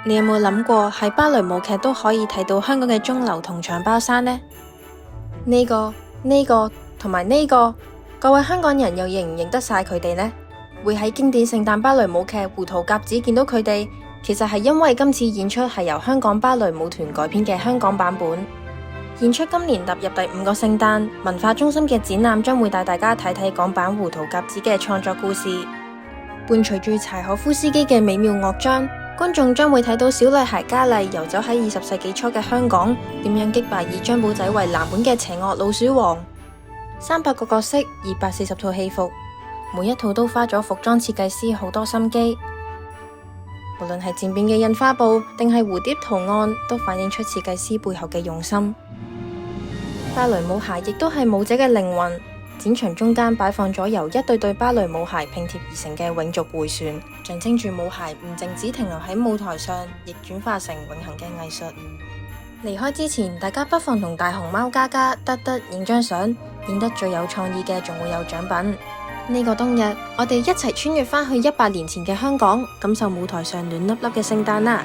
你有冇諗過喺芭蕾舞劇都可以睇到香港嘅鐘樓同搶包山呢？呢個同埋呢個，各位香港人又認唔認得晒佢哋呢？會喺經典聖誕芭蕾舞劇《胡桃夾子》見到佢哋，其實係因為今次演出係由香港芭蕾舞團改編嘅香港版本。演出今年踏入第5個聖誕，文化中心嘅展覽將會帶大家睇睇港版《胡桃夾子》嘅創作故事，伴隨住柴可夫斯基嘅美妙樂章。觀眾將會睇到小女孩嘉麗遊走喺20世紀初嘅香港，點樣擊敗以張保仔為藍本嘅邪惡老鼠王。300個角色，240套戲服，每一套都花咗服裝設計師好多心機。無論係漸變嘅印花布，定係蝴蝶圖案，都反映出設計師背後嘅用心。芭蕾舞鞋亦都係舞者嘅靈魂。展場中間擺放咗由一對對芭蕾舞鞋拼貼而成嘅永續迴旋，象徵住舞鞋唔淨止停留喺舞台上，亦轉化成永恆嘅藝術。離開之前，大家不妨同大熊貓嘉嘉得影張相，影得最有創意嘅仲會有獎品。呢個冬日，我哋一齊穿越返去100年前嘅香港，感受舞台上暖粒粒嘅聖誕啦！